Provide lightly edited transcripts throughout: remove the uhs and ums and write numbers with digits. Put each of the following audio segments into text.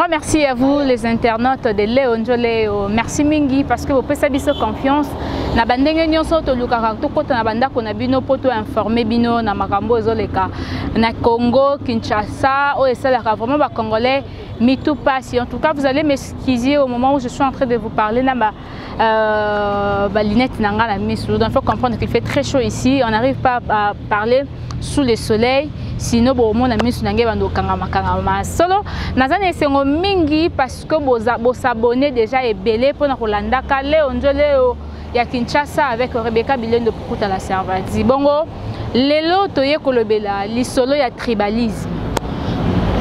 merci à vous les internautes de Léo Njoleo. Merci mingi parce que vous pouvez savoir confiance. Na bandenge nyonso to lukaka to kota na banda ko na bino poto informer bino na makambo ezoleka na Congo Kinshasa o esalaka vraiment ba congolais mitou passe. En tout cas, vous allez m'excuser au moment où je suis en train de vous parler là ba lunette nanga la mise. Donc il faut comprendre qu'il fait très chaud ici, on n'arrive pas à parler sous le soleil. Sinon, bon, mon ami Sunangé va nous kangama solo. Nazane sengo mingi parce que vos abonnés déjà est belé pour nous Rolanda Léo Njoleo ya Kinshasa avec Rebecca Bilène de Pukuta la Servadi. Bongo, lelo toye kolobela li solo ya tribalisme.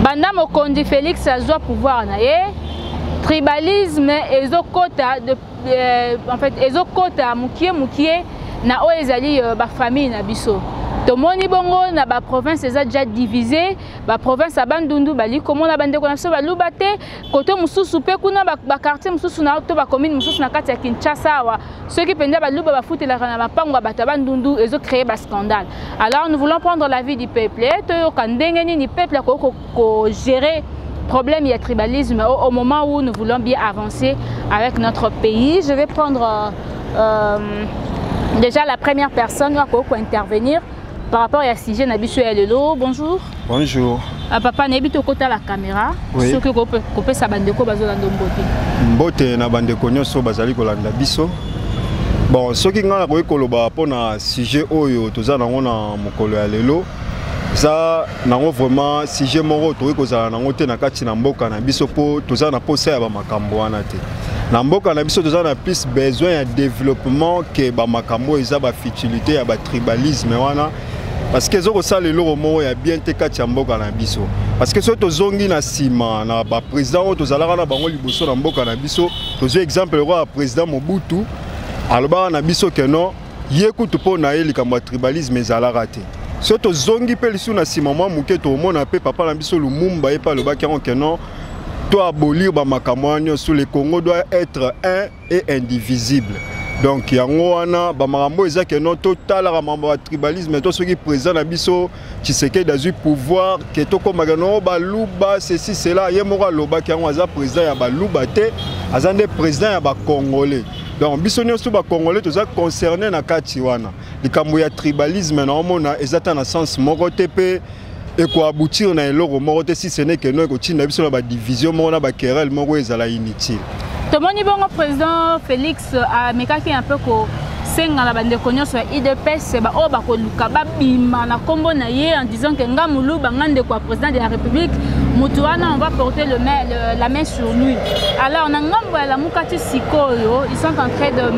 Banda Mokondi Félix azwa pouvoir na ye. Tribalisme ezokota de en fait ezokota mukie na o ezali ba famille na biso. Tomoni bongo na ba province eza déjà divisé, ba province abandundu bali komo na bande kona so balubate koto mususu pe kuna ba quartier mususu na to ba commune mususu na kati ya Kinshasa wa ceux qui penda baluba ba futela na mapango ba bandundu ezo créer ba scandale. Alors nous voulons prendre l'avis du peuple to kandenge ni peuple ko gérer problème il y a tribalisme au moment où nous voulons bien avancer avec notre pays. Je vais prendre déjà la première personne qui va intervenir par rapport à Sige Nabiso et Lelo. Bonjour. Bonjour. Papa Nabito Kota la caméra. Oui. Ce que vous sa bandeko bazolando mbote. Mbote na bandeko nyonso bazali kolanda biso. Bon, ce qui ngana ko koloba pona Sige oyo toza nango na mokolo ya lelo. Ça nango vraiment Sige moko to kozala nango te na kati na mboka na biso po toza na posa ya ba makambo wana te. Na mboka na biso toza na plus besoin de développement que ba makambo eza ba futilité ya ba tribalisme wana. Parce que zoko sale loro mo ya bien te kati ya mboka na biso. Parce que so tozongi na sima na ba président to zalaka na bango liboso na mboka na biso, tozo exemple le roi président Mobutu aloba na biso que non yekutu po na eli kamba tribalisme ezalaka te. So tozongi pe lisu na sima mwa muke to mona pe papa na biso Lumumba e pa loba que non to abolir ba makambo nyonso le Congo doit être un et indivisible. Donc yango wana ba makambo eza que non total la mambo tribalisme to soki président na biso Tshisekedi azui pouvoir que to ko magano ba luba ceci cela ye moko loba ki yango aza président ya ba luba te azande président ya ba congolais. Donc biso nyonso ba congolais toza concerné na kati wana likambo ya tribalisme na omona ezata na sens moko te pe et quoi aboutir na eloko moko te si ce n'est que non ko tinda biso na ba division moko na ba querelle moko ezala inutile. Tomoni bongo président Félix a mekaki un peu ko senga la bande konyoso IDPS ba o ba ko luka ba bima na kombo na ye en disant que ngamulu ba ngande kwa président de la République mutuana on va porter la main sur lui. Alors na ngambo ya la mukati sikoyo ils sont en train de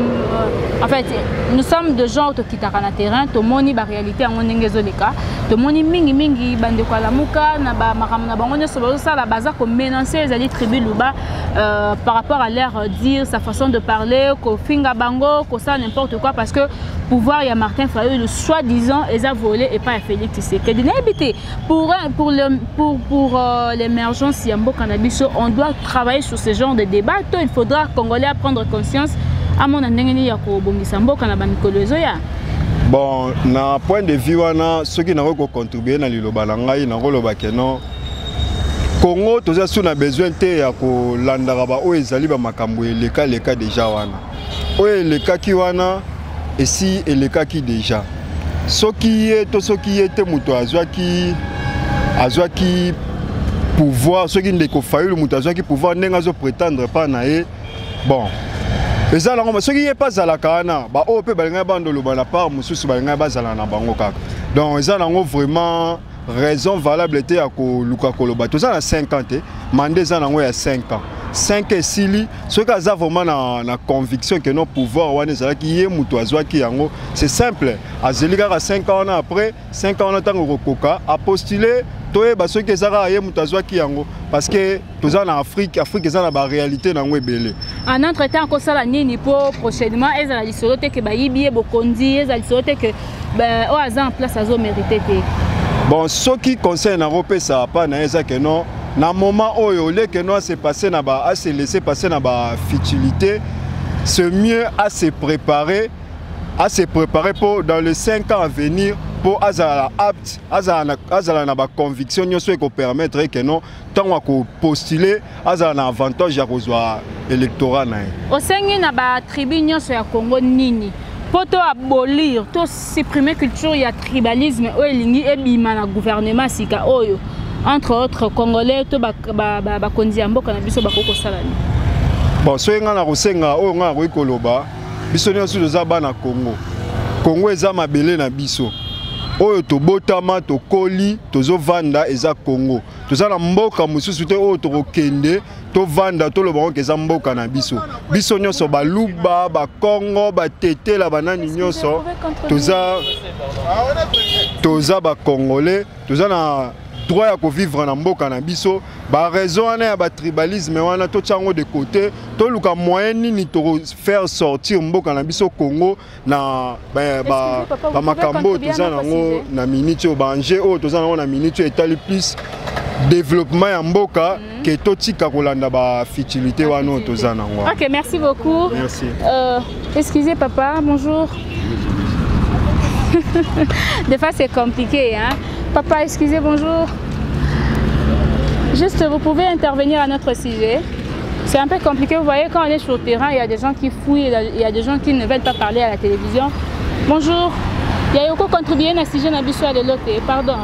en fait nous sommes de gens to kitaka na terrain tomoni ba réalité en ngengezo leka tomoni mingi bande kwa la muka na ba makamna na bango nyoso ba ça la baza ko menacer les alliés tribus luba par rapport à leur dire sa façon de parler ko finga bango ko ça n'importe quoi parce que pouvoir il y a Martin Fayulu le soi-disant les a volé et pas Félix Tshisekedi n'habité pour l'émergence Yambo Cannabis on doit travailler sur ce genre de débat il faudra Congolais prendre conscience à mon ndengeni ya ko bongisa mboka na bamikolo ya. Bon na point de vue wana ceux qui n'ont pas contribué na liloba na ngai na koloba ke non Congo toza sous na besoin te ya ko landaka ba o ezali ba makambo eleka déjà wana o eleka ki wana esi eleka ki déjà soki te muto azwaki pouvoir soki ndeko Fayulu muto azwaki pouvoir ndenga zo prétendre pas na ye bon ezala ngoma soki ye pas zala kana ba o pe balinga bandolo ba na part mususu balinga bazala na bango kaka donc ezala ngo vraiment raison valable te ya ko luka koloba toza na 50 mandé za nango ya 5 ans 5 esili soki aza vraiment na conviction que non pouvoir wana ezalaki ye muto azwaki yango c'est simple azeli kaka 5 ans après 5 ans ntango kokoka a postuler toyeba soki ezaka ye muto azwaki yango parce que toza na Afrique eza na ba réalité nango ebele en entre temps ko sala nini po prochainement ezala lisolo te ke bayibi bokondi ezala lisolo te ke o aza en place azo mériter te. Bon, ce qui concerne l'Europe, ça va pas que non. Dans le moment où à se laisser passer dans la futilité, c'est mieux à se préparer pour dans les 5 ans à venir pour azala apte azala na ba conviction nyonso eko permettre que non tant ko postuler azala na avantage ya kozwa électorat na au sengi na ba tribu nyonso ya Congo nini pour to abolir to supprimer culture ya tribalisme o elingi ebima na gouvernement sika oyo entre autres congolais to ba konzi mboka na biso bakoko salani. Bon so nga na kosenga oyo nga ko ikoloba biso nyonso toza bana Congo. Congo eza mabele na biso. Oyo tobotama tokoli tozovanda eza Congo. Toza na mboka mosusu te oyo tokokende tovanda toloba eza mboka na biso. Biso nyonso baluba ba Congo ba tetela banani nyonso toza ba Congolais toza na droit ya vivre na mboka na biso ba raison wana ya ba tribalisme wana to tchango de côté to luka moyen ni to faire sortir mboka na biso Congo na ba makambo toza nango na minute o banje o toza nango na minute etali plus développement ya mboka que to tika kolanda ba futilité wana toza nango. OK, merci beaucoup. Merci. Excusez papa, bonjour. Des fois c'est compliqué hein. Papa, excusez, bonjour. Juste, vous pouvez intervenir à notre sujet. C'est un peu compliqué, vous voyez, quand on est sur le terrain, il y a des gens qui fouillent, il y a des gens qui ne veulent pas parler à la télévision. Bonjour. Il y a beaucoup contribué à ce sujet de l'autre. Pardon.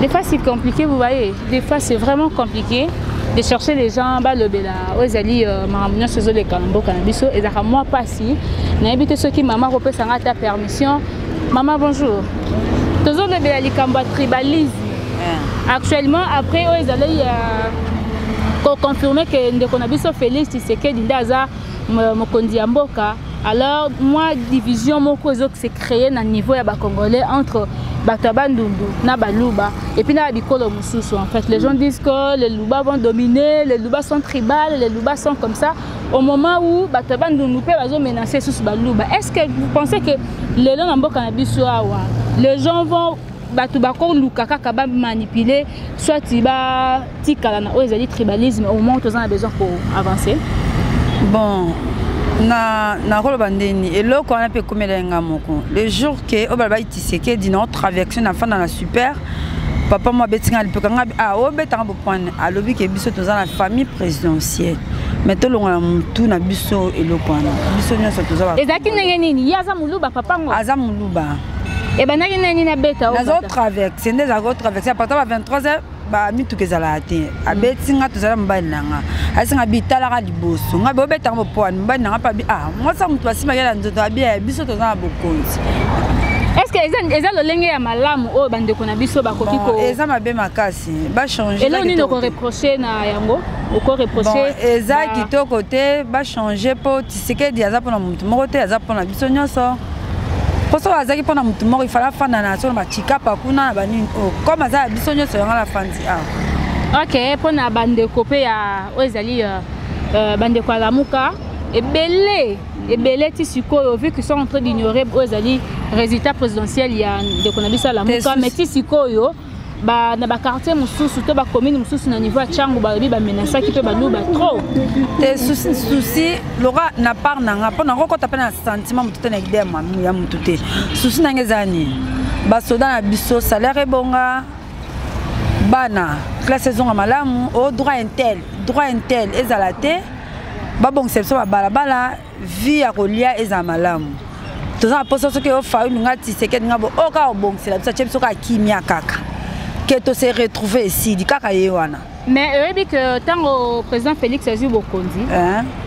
Des fois, c'est compliqué, vous voyez. Des fois, c'est vraiment compliqué de chercher les gens, le bela, aux alliés, maman, chez eux, les calambo, canabiso, et d'ailleurs, moi, pas si. N'habitez ceux qui, maman, repose sans ta permission. Maman, bonjour. Toujours le tribalisme. Actuellement, après, ils allaient confirmer que Ndekonabiso Félix Tshisekedi Ndaza Mokondi Mboka. Alors, moi, division s'est créée à niveau ya Congolais entre Batabandundu na Baluba et puis na Bikolo Mususu. En fait, les gens disent que les Luba vont dominer, les Luba sont tribales, les Luba sont comme ça. Au moment où Batabandundu peut menacer sous Baluba, est-ce que vous pensez que les gens les gens vont manipuler, soit ils vont tribalisme au moment où ils ont besoin pour avancer? Bon, na rolo bandeni et là qu'on a pu comme le jour que au baba itiseke dit non traversé na fin dans la super papa moi betinga le kanga ah o betanga bopane a lobi ke biso toza na famille présidentielle mais to longa mutu na biso elokwana biso nyoso toza ezaki ndenge nini yaza muluba papa ngo aza muluba et banaki nani na beta o nazo traverser ndez ago traverser à partir de 23h ba mitu kezala te abetinga tozala mbali nanga asinga bitala ka liboso nga bo betanga bopane mbali nanga pa ah moi ça mutu asima yala ndoto abia biso toza na bokonzi. Est-ce que les gens lengé ya malamu o bande ko na biso bakoki ko eza mabe makasi ba changer et là on ne ko reprocher na yango o ko reprocher eza kitoko te ba changer po Tshisekedi aza pona mutu moko te aza pona biso nyonso poso azaki pona mutu moko ifala fana na so ba chikapa kuna na banini comme aza biso nyonso yanga la fandi ah OK pona bande ko pe ya o ezali bande ko alamuka ebele ti sikoyo vu qu'ils sont en train d'ignorer les résultats présidentiels il y a de konabisa la muka mais ti sikoyo ba na ba quartier mususu to ba commune mususu na niveau ya changu ba bi ba menacer ki pe ba luba trop te souci lora na part nanga pona ko ta pena sentiment mutu na idema ya mutu te souci na ngezani ba soda na biso salaire bonga bana classe saison malamu au droit intel ezalate ba bon sepso ba balabala vie ya kolia eza malamu toza poso soki o fa lunga Tshisekedi ngabo o ka bon c'est la biso ka kimia kaka que to se retrouver ici di kaka yewana mais ebi que tango président Félix Azui Bokonzi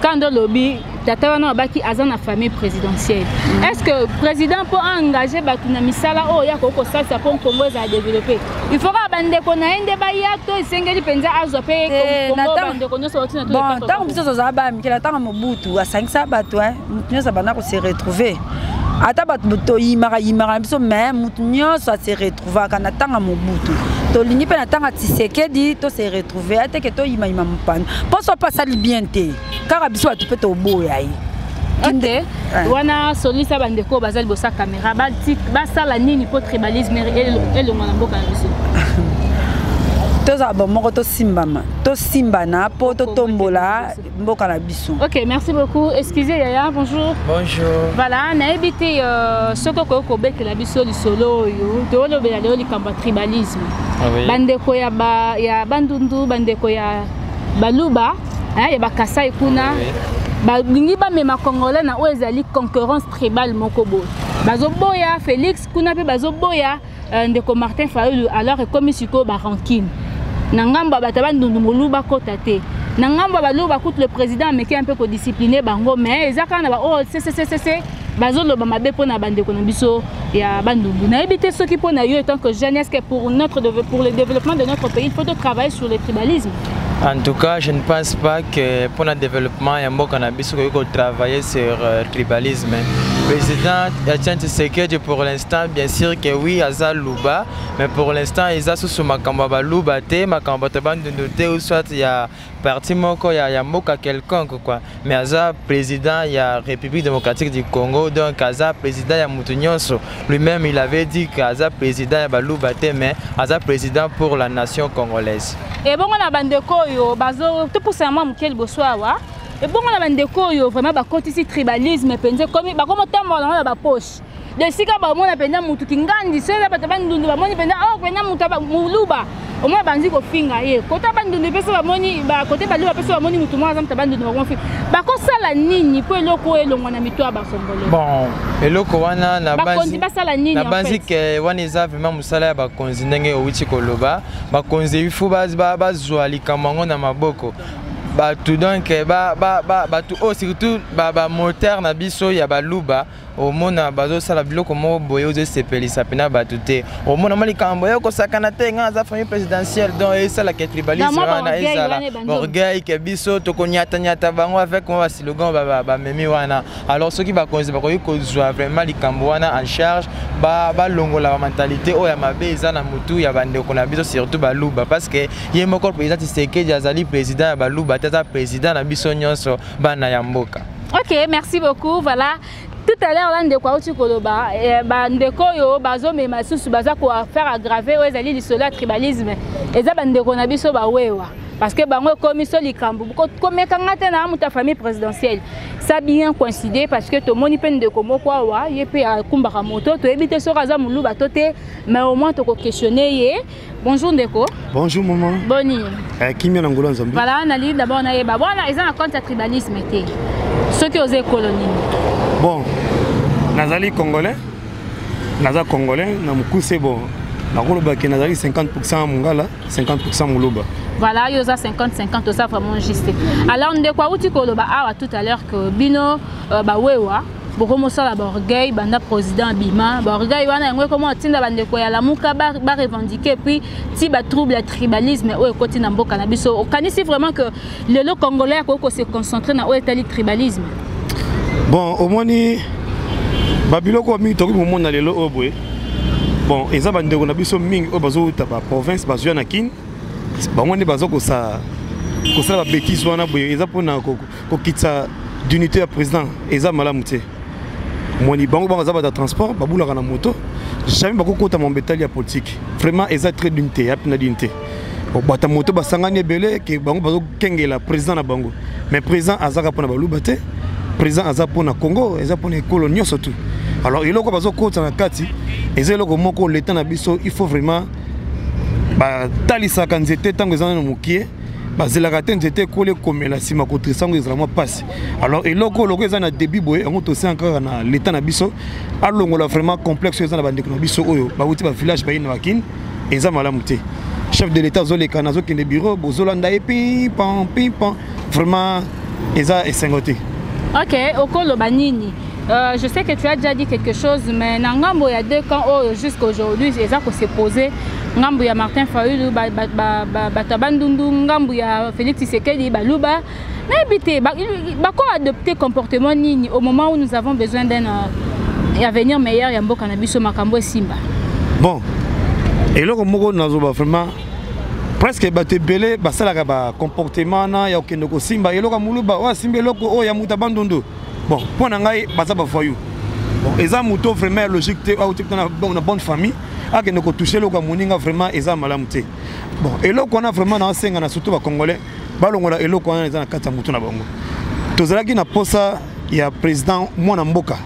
quand dans lobby tata wana baki azana famille présidentielle est-ce que président peut engager batuna misala o ya ko salsa pour Congo za développer il faudra bande ko na ende ba ya to isengeli penza azope Congo bande ko nyoso otina to bon tango biso za ba mikela tango mobutu asangisa bato mutu nyoso bana ko se retrouver ata bato to yimara biso mais mutu nyoso se retrouver kana tango mobutu to lingi pe na tango Tshisekedi to se retrouver ate ke to yima mpana poso pasa bien te kaka biso bato pe to boya yi OK wana solisa bandeko bazali bosa caméra ba sala nini pour tribalisme et le mwana mboka biso toza bon moko to simbama to simbana po to tombola mboka na biso. Ok, merci beaucoup. Excusez Yaya, bonjour. Bonjour. Voilà, na habité ce que kobek la biso li solo yo to lo bela li kamba tribalisme. Bandeko ya bandundu, bandeko ya baluba, ya bakasai kuna. Balingi ba mema congolais na ezali concurrence tribale moko bo. Bazoboya Félix kuna pe bazoboya ndeko Martin Fayulu alors comme siko ba rancune. Nangamba bataba ndundu moluba kota te. Nangamba baluba coûte le président mais qui un peu ko discipliner bango mais ezaka na ba oh c'est bazoloba mabe pona bandeko na biso ya bandundu. Na ebité ce qui pona yo étant que jeunesse que pour le développement de notre pays, il faut travailler sur le tribalisme. En tout cas, je ne pense pas que pour le développement, il y a un cannabis qui faut travailler sur le tribalisme. Le président Etienne Tshisekedi pour l'instant, bien sûr que oui, Aza Luba, mais pour l'instant, il y a sous Makamba Luba, Makamba Bandundu, ou soit il y a parti Moko, il y a Moka quelconque quoi. Mais Aza président, il y a République démocratique du Congo, donc Aza président, il y a Moutounionso. Lui-même, il avait dit qu'Aza président, il y a Luba, mais Aza président pour la nation congolaise. Et bon, on a bandeko yo bazo tout pour ça moi mkel boswawa. Et bon, on a bandeko yo vraiment ba côté ici tribalisme penze comme ba comme tambo na ba poche. De sika ba mona penza mutu kingandi sela ba tabandundu ba moni penza oh penza mutu ba muluba. Au moins banzi ko finga ye. Kota bandundu pesa ba moni ba côté ba luba pesa ba moni mutu mwa zamta bandundu ba konfi. Ba ko sala nini po eloko elongo na mitwa ba songolo. Bon, eloko wana na banzi ba sala nini na banzi ke wana eza vraiment musala ba konzi ndenge owiti koloba. Ba konzi ifu ba zwa likamango na maboko. Tout donc tout surtout moteur na biso ya baluba au mona bazo sala biloko mo boyo ze sepeli sapena batute au mona mali kambo yoko sakana te nga za famille présidentielle donc et ça la tribalisme wana ezala orgueil ke biso to konyata nyata bango avec moi slogan ba memi wana alors ceux qui ba konzi ba ko zwa vraiment likambo wana en charge ba longola ba mentalité o ya mabe eza na mutu ya bande ko na biso surtout baluba parce que yemoko président Tshisekedi azali président ya baluba président na biso nyonso bana ya mboka. Ok, merci beaucoup. Voilà. Tout à l'heure, là, ndeko auti koloba, ndeko yo bazo mema susu baza ko faire aggraver ouais ezali lisola tribalisme. Eza bandeko na biso ba wewa. Parce que bango commission likambo comme kangate na muta famille présidentielle. Ça bien coïncidé parce que to moni pen de komo kwa wa yepe ya kumbaka moto to ebite so kaza mulu batote mais au moins to ko questionner ye. Bonjour ndeko. Bonjour maman. Boni. Kimia na ngolo nzambi. Voilà, on a dit d'abord na yeba. Bon, ils ont un compte tribalisme été. Ceux qui osent colonie. Bon. Nazali congolais. Naza congolais na mukuse bon. Na koloba ke nazali 50% mungala, 50% muluba. Voilà, il y a 50-50, ça vraiment juste. Alors, on dit quoi outi koloba awa tout à l'heure que bino ba wewa. Beaucoup ça la orgueil banda président bima orgueil wana ngwe comment tinda bande ko ya la muka ba revendiquer puis ti ba trouble le tribalisme o ekoti na mboka na biso kanisi vraiment que le congolais ko se concentrer na o etali tribalisme. Bon au moins ni babilo ko mi to ko mo na lelo obwe bon eza bande ko na biso mingi o bazo ta ba province bazo na kin ba ngone bazo ko sa ba bêtise wana boye eza pona ko kitsa d'unité à président eza malamu te. Moi, ni bango bango zaba de transport, baboula na moto. Jamais bako kota mon bétail ya politique. Vraiment, ils ont très d'unité, y a plein d'unité. Au bata moto basangani belé que bango bazo kengela président na bango. Mais président azaka pona baluba te. Président azaka pona Congo, ezaka pona colonie surtout. Alors il loko bazo kota na kati, ezelo ko moko l'état na biso, il faut vraiment ba talisa kanzete tango ezana na mukie. Bazela était collé comme la sima contre sango vraiment passe. Alors et loko eza na début boy on to c'est encore na l'état na biso alongo la vraiment complexe eza na bande na biso oyo ba wuti ba village ba ina wakin eza malamu te. Chef de l'état zole kanazo ki ne bureau bozolanda et pim pam vraiment eza esengote. OK, okolo banini. Je sais que tu as déjà dit quelque chose, mais dans Ngambo, il y a deux camps jusqu'à aujourd'hui, c'est ça qu'on s'est posé. Ngambo, il y a Martin Fayulu, Batabandundu, Ngambo, il y a Félix Tshisekedi, Baluba. Mais il va adopter comportement nini au moment où nous avons besoin d'un avenir meilleur, il y a un beau cannabis au Makambo et Simba. Bon, et là, on a vraiment presque baté belé, basala comportement, il y a aucun Simba, et là, on a Simba, il y a Mutabandundu. Bon, pour nous, baza ba foyou. Bon, eza muto vraiment logique te au type dans une bonne famille. akende ko toucher loko moninga vraiment eza malamu te. Bon eloko na vraiment na senga na surtout ba congolais balongola eloko na eza na kati ya mutu na bango. Tozalaki na posa ya président mwana mboka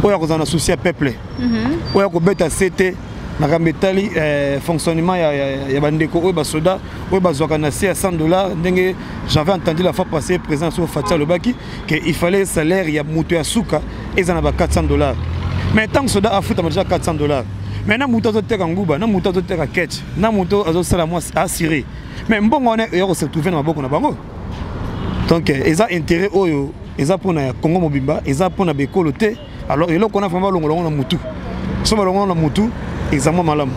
oya kozana souci ya peuple oya kobeta CT na kametali fonctionnement ya bandeko oya basoda oya bazwaka na $100 ndenge j'avais entendu la fois passée président sur Fatia Lobaki que il fallait salaire ya mutu ya suka eza na ba $400 mais tant que soda afuta déjà $400 maintenant mutu azoteka nguba na mutu azoteka ketch na mutu azosala moi assuré mais mbongo on est se trouver na maboko na bango donc eza intérêt oyo eza pona Congo mobimba eza pona bekolo te alors il qu'on a vraiment longo na mutu so longo na mutu exactement malam.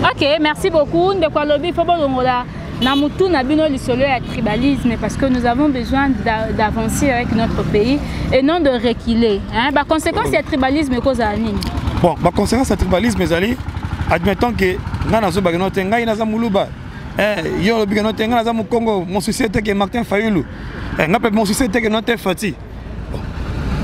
OK, merci beaucoup ndeko lobi fo longo la na mutu na bino lisolo ya tribalisme parce que nous avons besoin d'avancer avec notre pays et non de reculer hein ba conséquence ya tribalisme cause à nini. Bon ba conséquence ya tribalisme ezali admettons que ngana zo bagano te ngai na za muluba yo lobi ngana te ngana za mu Congo mon société que Martin Fayulu ngape mon société que notre Fati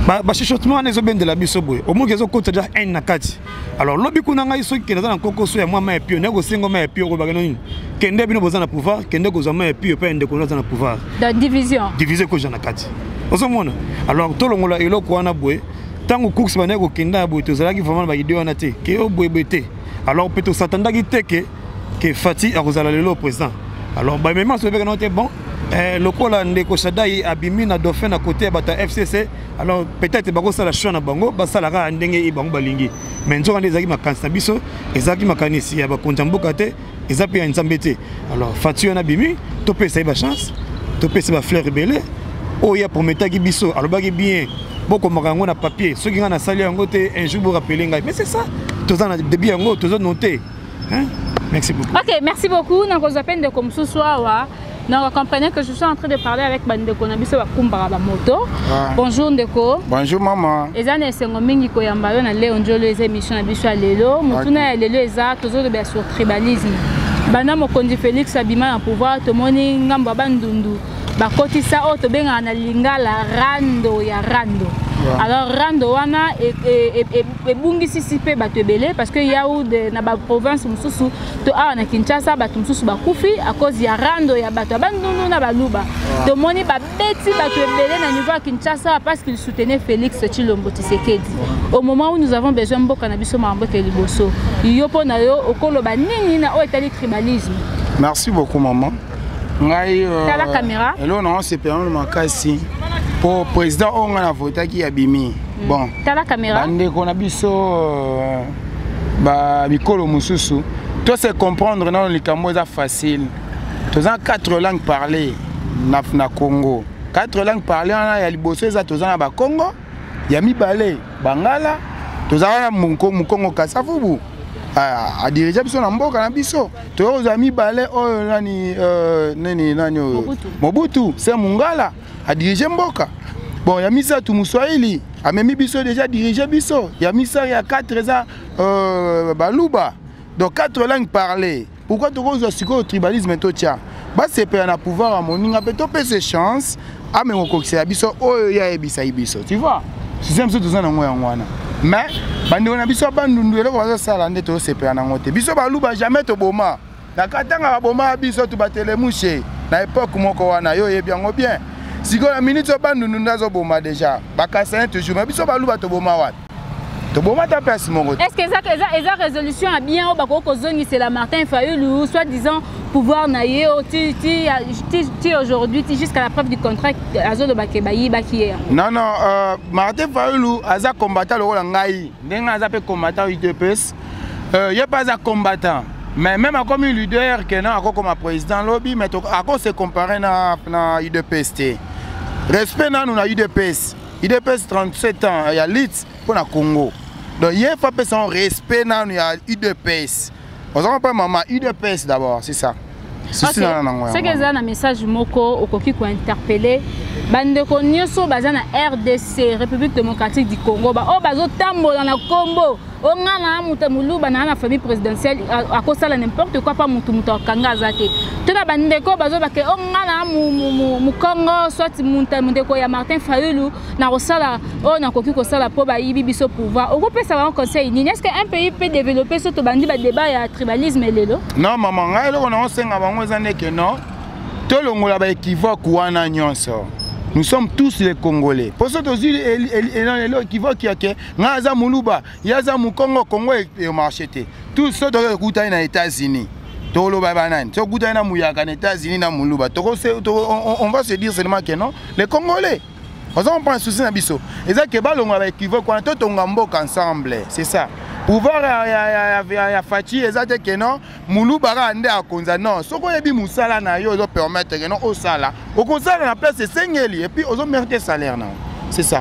ba chichotement na ezobende de la biso boy au moins kezo kota ja en nakati alors lobi kuna ngai so ke na na kokoso ya mama epio nego singo ma epio ko bagano nini kende bino boza na pouvoir kende ko zama epio pa ende ko na pouvoir de division diviser ko jana kati ozomona alors to longola eloko wana boy tango course ba nego kenda boy to zalaki vraiment ba idée wana te ke o boy bete alors peut-être s'attendaki te que Fati a rozala lelo président alors ba même so be te bon le kola ndeko Shadai abimi na dauphin à côté bata FCC alors peut-être bako sala choix na bango basala ka ndenge e bango balingi mais nzoka ndezaki makanisa biso ezaki makanisi ya bakonja mboka te ezapi ya nzambe te alors Fati na bimi to pesa ba chance to pesa ba fleur rebelle o ya prometaki biso alors baki bien boko makango na papier soki nga na sali yango te un jour vous rappeler ngai mais c'est ça toza na début yango toza noter hein. Merci beaucoup. OK, merci beaucoup. Donc on appelle de comme ce soir. Donc comprenez que je suis en train de parler avec Bandeko Nabiso Bakumbara Bamoto. Bonjour Ndeko. Bonjour maman. Ezana esengo mingi ko yambalo na Léon Njolo les émissions na biso lelo. Mutuna lelo eza tozo de bien sur tribalisme. Bana mokonzi Félix Abima na pouvoir to moni ngamba bandundu. Bakotisa o to benga na lingala rando ya rando. Alors rando wana et bungi sisi pe batebele parce que yaoud na ba province mususu to a na Kinshasa batu mususu bakufi à cause ya rando ya bato bandunu na baluba to moni ba beti batebele na niveau Kinshasa parce qu'il soutenait Félix Tshilombo Tshisekedi. Au moment où nous avons besoin mboka na biso mambo ke liboso yopo na yo okolo ba nini na o etali tribalisme. Merci beaucoup maman. Ngai la caméra. Hello non c'est permis makasi. Pour président on a voté qui a bimi. Bon. T'as la caméra. Bande qu'on a biso ba mikolo mususu. Toi c'est comprendre non les camoza facile. Tous en 4 langues parlées na Congo. 4 langues parlées on a ya liboso za tous en ba Congo. Ya mibale Bangala. Tous en Congo Kasavubu. A diriger biso na mboka na biso. Tous en mibale o nani Mobutu c'est Mungala. A diriger mboka. Bon, ya misa tu muswahili, a même biso déjà diriger biso. Ya misa ya 4 ans baluba. Donc 4 langues parlées. Pourquoi tu causes au tribalisme totia? Bah c'est pour un pouvoir à moninga peut pe ses chances. A même au coxé ya biso o ya ebisa ibiso. Tu vois? Si j'aime ça tout ça na ngwa ngwana. Mais bandi on a biso bandundu le ko sala ndeto c'est pour na ngote. Biso baluba jamais to boma. Na katanga boma biso tu batele mouché. Na époque moko wana yo yebiango bien. Si on a minute au bas, nous nous boma déjà. Bakassin toujours. Mais biso baluba to boma wat. To boma ta place mon gars. Est-ce que esa résolution a bien au bako kozoni c'est la Martin Fayulu soit disant pouvoir naie ti aujourd'hui jusqu'à la preuve du contrat azo de bakebayi bakier. Non Martin Fayulu aza combattant le rôle ngai. Ndenga aza pe combattant UDPS. Il y a pas un combattant. Mais même comme leader que non comme président lobby mais à cause se comparer na UDPS. Respect na nous na UDPS. UDPS 37 ans, il y a l'IT pour la Congo. Donc il faut pas son respect na nous ya UDPS. On va pas maman UDPS d'abord, c'est ça. C'est que ça un message moko okoki ko interpeller bande ko nyonso baza na RDC, République démocratique du Congo ba o bazo tambola na Congo. on a muta muluba na la famille présidentielle à cause ça n'importe quoi pas mutu kanga zate tena bandeko bazo ba ke on a mu Congo soit mundeko ya Martin Fayulu na kosala on a koki kosala po ba yibi biso pouvoir au groupe ça va en conseil ni est-ce qu'un pays peut développer ce bandi ba débat ya tribalisme lelo non maman ngai loko na osenga bango zane ke non to longola ba équivoque wana nyonso. Nous sommes tous les Congolais. Pour ça, aussi, l'équivoque qui a que Naza Moulouba, Yaza Moukongo, Congo et marché. Tout ça, tu as goûté aux États-Unis. Tu as goûté aux États-Unis, on va se dire seulement que non. Les Congolais. On prend un souci dans Bisso. Et ça, que on va équivoque, on a ensemble. C'est ça. Pouvoir ya Fati ezate que non Moulouba ande a konza non soko yebi musala na yo zo permettre que non au sala au konzala na place sengeli et puis ozo mériter salaire na c'est ça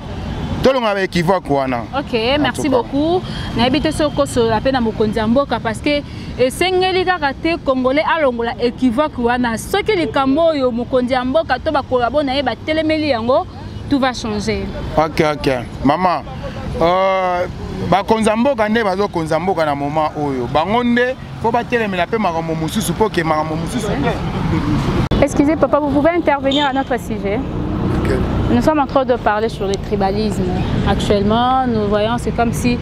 tout le monde avec équivoque wana. OK, merci beaucoup. Na habité soko so la peine na mokonzi mboka parce que sengeli kaka te congolais alongola équivoque wana soki likambo yo mokonzi mboka to ba collabo na ye ba telemeli yango tout va changer. OK maman bakonzamboka nde bazo konzamboka na moment oyo bango nde faut batelemela pe makambo mususu po ke makambo mususu. Excusez papa, vous pouvez intervenir à notre sujet. Okay. Nous sommes en train de parler sur le tribalisme. Actuellement, nous voyons c'est comme si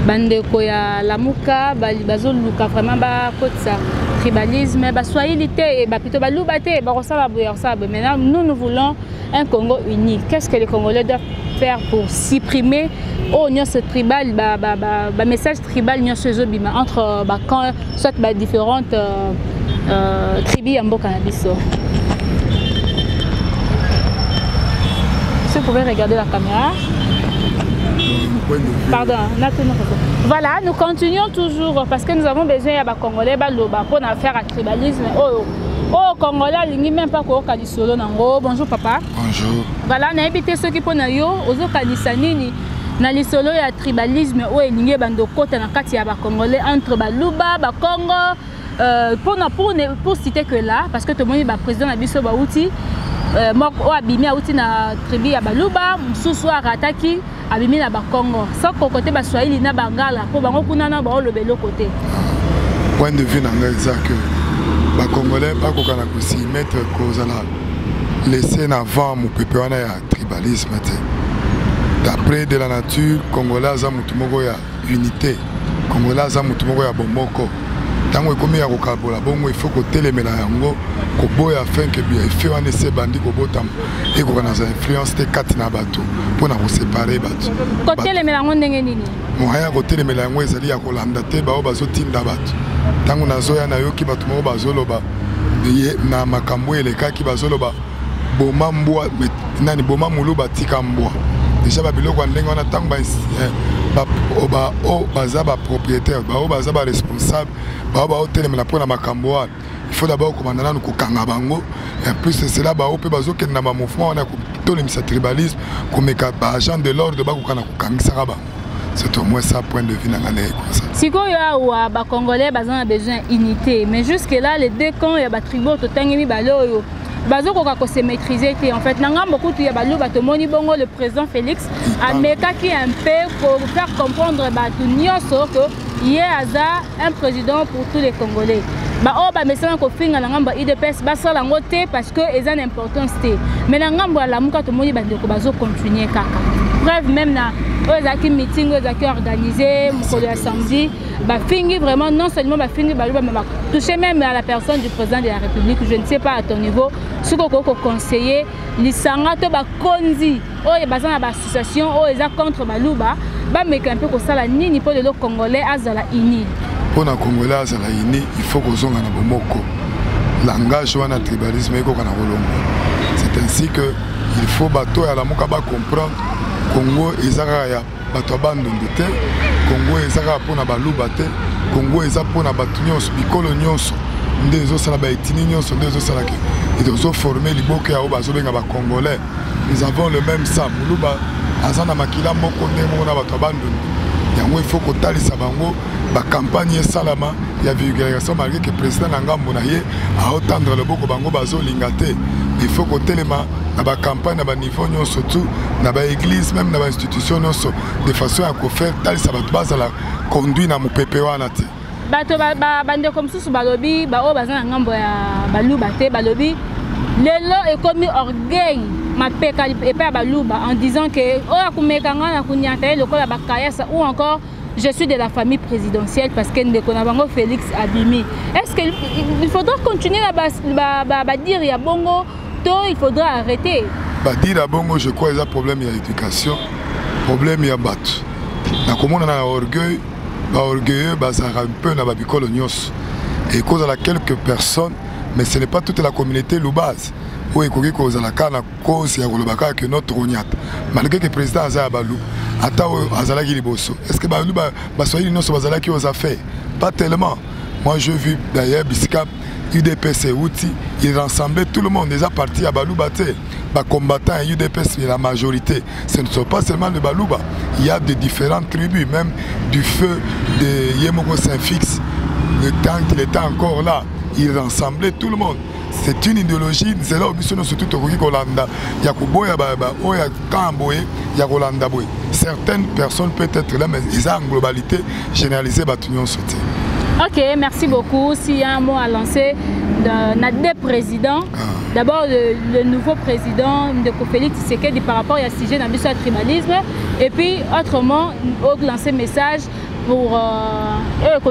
bandeko ya lamuka bazo luka vraiment ba kotsa tribalisme ba swahilité et ba plutôt ba lubate ba rosala boya ça. Maintenant nous voulons un Congo uni. Qu'est-ce que les Congolais doivent faire pour supprimer ce tribal message tribal entre soit différentes tribus en Bokanabiso. Si vous pouvez regarder la caméra. Pardon, voilà, nous continuons toujours parce que nous avons besoin de Congolais pour faire un tribalisme. Oh, Congolais, il n'y a même pas de solo. Bonjour papa. Bonjour. Voilà, on a invité ceux qui sont yo, ozo kanisanini. Na lisolo ya tribalisme o elingi bando kota na kati ya ba Congolais entre Baluba, ba Congo pour citer que là parce que tout le monde ba président na biso ba outi moko abimi outi na tribu ya Baluba, mususu arataki abimi na ba Congo. Ça côté ba Swahili na Bangala pour bango kunana ba lobelo côté. Point de vue na ngeza que ba Congolais pas ko kana ko si mettre cause là laisser avant mon peuple wana ya tribalisme. D'après de la nature, Congolais za mutumoko ya unité. Congolais za mutumoko ya bomoko. Tango ekomi ya kokabola bongo il faut ko telemela yango ko boya afin que bien fait wana se bandi ko botam et ko kana za influence te kati na bato pour na ko séparer bato. Ko telemela ngo ndenge nini? Moya ko telemela yango ezali ya ko landa te ba bazo tinda bato. Tango nazoya na yoki bato mo bazoloba na makambo elekaki bazoloba boma mbwa nani boma muluba tika mbwa. Déjà babiloko ndenge wana tango ba baza ba propriétaire ba baza ba responsable ba telemela pona makambo wana il faut d'abord commandana nous kokanga bango et en plus c'est là ba pe bazo kenda ba mouvement wana ko tolemisa tribalisme ko meka ba agent de l'ordre ba kokana kokangisa ba c'est au moins ça point de vue na ngane comme ça. Siko ya wa ba congolais bazana besoin unité mais jusque là les deux camps ya ba tribo to tangemi baloyo bazo ko se maîtriser en fait nanga beaucoup tu ya balu bato moni bongo le président Félix a mekaki un peu pour faire comprendre bato nyoso que il y a un président pour tous les Congolais. Ba o ba mesana ko finga ngamba IDPS ba sala ngote parce que ils ont une importance té mais ngamba la muka to moni bande ko bazo continuer kaka. Bref même na ozaki meeting ozaki organisé mukolo ya samedi ba fingi vraiment non seulement ba fingi ba toucher même à la personne du président de la République. Je ne sais pas à ton niveau ce que conseiller lisanga to ba konzi o bazana ba association o eza contre baluba ba meka un peu ko sala nini pour le Congolais azala uni. Pour na Congolais azala uni il faut ko zonga na bomoko langage wana tribalisme eko kana kolongo. C'est ainsi que il faut bato ya la muka ba comprendre Congo ezaka ya bato bandundu te Congo ezaka pona baluba te Congo eza pona bato nyonso bikolo nyonso nde ezosala baetini nyonso nde ezosala ke ezoformer liboke ya oyo bazobenga bacongolais. Nous avons le même sang muluba aza na makila moko nde moko na bato bandundu yango il faut kotalisa bango bacampagne esalama ya vulgarisation malgré que président na ngambo na ye aotendre loboko bango bazolinga te il faut kotelema na ba campagne na ba niveau surtout na ba église même na ba institution de façon à faire tal ça va base la conduit na mopepe wana te bato bande comme sous balobi ba o bazana ngambo ya baluba te balobi lelo ekomi orgueil mapeka epa baluba en disant que o akumekanga na kunyata lokola bakayasa ou encore je suis de la famille présidentielle parce que ndeko na bango Félix Abimi. Est-ce qu'il faudra continuer à dire ya bongo to il faudra arrêter? Ba dire à bongo je crois il y a problème ya éducation, problème ya bat. Na komona na orgueil, ba orgueilleux ba ça un peu na ba bikolo nyos. Et cause à la quelques personnes mais ce n'est pas toute la communauté loubase. Où est cause à la cana cause ya kolobaka que notre onyata. Malgré que le président Aza Balou Azalaki Liboso. Est-ce que Balou Basoyi non Bazalaki aux affaires? Pas tellement. Moi je vu d'ailleurs Biscap UDPS Outi, il rassemblait tout le monde déjà parti à Balou Baté. Bah combattant à UDPS la majorité. Ce ne sont pas seulement de Balouba. Il y a de différentes tribus, même du feu de Yemoko Saint-Fix. Le temps qu'il était encore là, il rassemblait tout le monde. C'est une idéologie, c'est là où surtout au Rolanda. Yakuboya Oya Kamboye, Yakolanda Boy. Certaines personnes peut-être là, mais ils ont en globalité généralisé Batunion sauté. Ok, merci beaucoup. S'il y a un mot à lancer, on deux présidents. D'abord, le nouveau président de Félix Tshisekedi par rapport à ce sujet de tribalisme. Et puis, autrement, on lancer message pour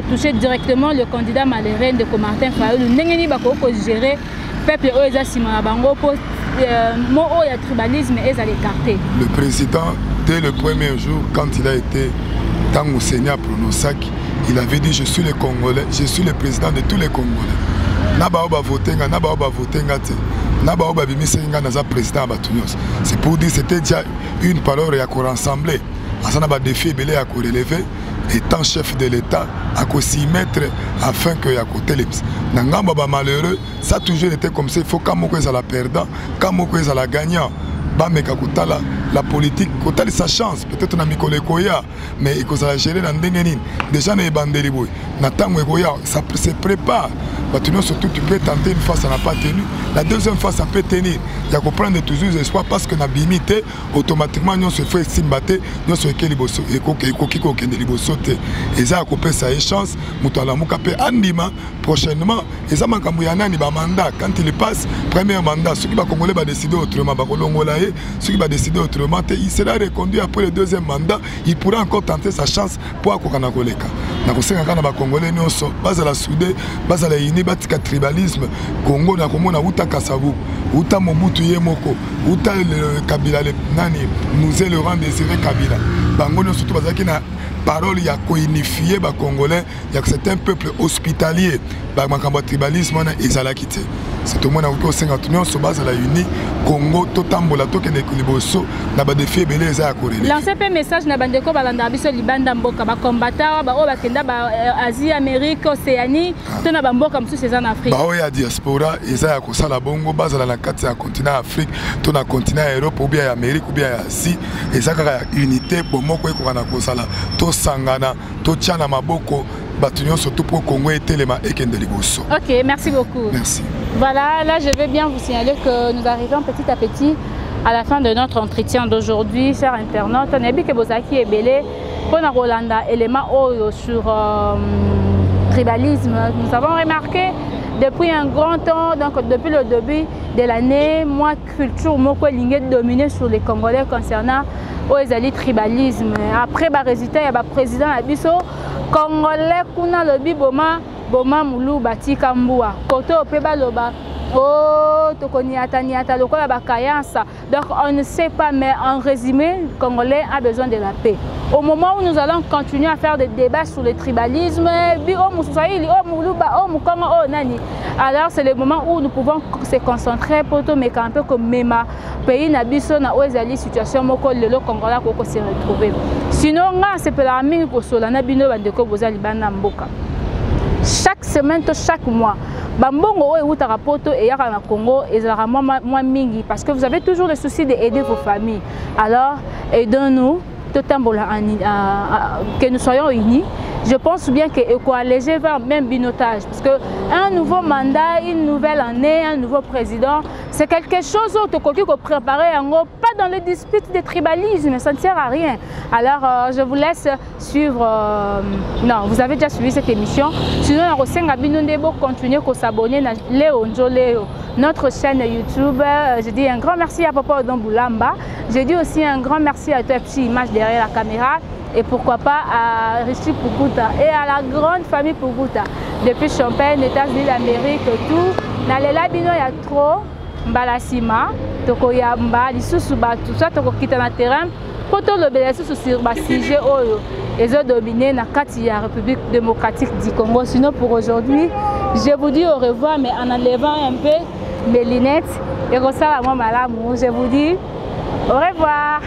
toucher directement le candidat malheureux de Martin Fayulu. Nous gérer le peuple tribalisme et l'écarter. Le président, dès le premier jour, quand il a été dans le Seigneur Pronosac, il avait dit je suis le Congolais, je suis le président de tous les Congolais. C'est pour dire que c'était déjà une parole à rassembler. À défi à relever, étant chef de l'État, à s'y mettre afin que à côté les malheureux, ça a toujours été comme ça. Il faut qu'à la perdant, qu'à la gagnant. La politique, quand elle a sa chance, peut-être on a mis Koya, mais il faut la gérer dans Dengenin. Déjà, on a bandé ça se prépare. Surtout, tu peux tenter une fois, ça n'a pas tenu. La deuxième fois, ça peut tenir. Il y a qu'on prendre toujours espoir parce que n'a bimité, automatiquement, on se fait simbater, on se fait liboso, et ça a coupé sa chance, andima prochainement, et ça manque à mandat. Quand il passe, premier mandat, ceux qui va Congolais va décider autrement, ceux qui va décider autrement, il sera reconduit après le deuxième mandat, il pourra encore tenter sa chance pour Akokana Koleka. Nous avons Congolais, nous sommes base à la soudée, base à la uni, batika tribalisme, Congo, na komona uta Kasavu, uta Mobutu Yemoko, uta le Kabila, nani, nous est le rang désiré Kabila. Bango, nous sommes basés na parole, il y a co-unifié les Congolais, il y a certains peuples hospitaliers, le tribalisme, ils ont quitté. C'est tout le monde qui a 50 millions sur base de la Uni, Congo, Totambola, Tokene Kuliboso, n'a pas de fait belé à Corée. Lancez un message na bandeko balanda biso libanda mboka ba combattant ba o bakenda ba Asie, Amérique, Océanie, to na bamboka msu ces en Afrique. Ba o ya diaspora, eza ya kosala bongo base na kati ya continent Afrique, to na continent Europe ou bien Amérique ou bien Asie, eza ka unité bomoko ko na kosala to sangana, to tiana maboko. Surtout pour Congo et Téléma et Kendeliboso. Ok, merci beaucoup. Merci. Voilà, là je vais bien vous signaler que nous arrivons petit à petit à la fin de notre entretien d'aujourd'hui, chers internautes. On a vu que Bozaki est belé pour la Rolanda élément sur tribalisme. Nous avons remarqué depuis un grand temps, donc depuis le début de l'année, moi culture moko lingé dominé sur les Congolais concernant le tribalisme. Après le résultat, il y a le président Abisso Congolais kuna lobi boma mulu batika mbua koto opeba loba oh tokoniata lokola bakayansa. Donc on ne sait pas, mais en résumé, le Congolais a besoin de la paix. Au moment où nous allons continuer à faire des débats sur le tribalisme, alors c'est le moment où nous pouvons se concentrer pour tout mais un peu comme Mema pays nabiso na ozali situation moko lelo Congolais ko se retrouver. Sinon c'est pour la mingi ko solana bino bandeko bozali bana mboka. Chaque semaine, chaque mois, Bambongo et Outarapoto et Yara na Congo et moins mingi parce que vous avez toujours le souci d'aider vos familles. Alors, aidons-nous, que nous soyons unis. je pense bien que éco-alléger vers même binotage. Parce qu'un nouveau mandat, une nouvelle année, un nouveau président, c'est quelque chose autre qu'on peut préparer, pas dans les disputes de tribalisme, ça ne sert à rien. Alors, je vous laisse suivre. Non, vous avez déjà suivi cette émission. Sinon, on continuer à s'abonner à Léo Njoleo, notre chaîne YouTube. Je dis un grand merci à Papa Odon Boulamba. Je dis aussi un grand merci à toi, petite image derrière la caméra. Et pourquoi pas à Richie Pukuta et à la grande famille Pukuta. Depuis Champagne, États-Unis d'Amérique, tout. Dans les labino, il y a trop. Mbalasima, toko yamba, lisusu tout ça, toko kita na terrain. Pour tout le bénéfice sur le sujet, ils ont dominé la République démocratique du Congo. Sinon, pour aujourd'hui, je vous dis au revoir, mais en enlevant un peu mes lunettes et ça, je vous dis au revoir.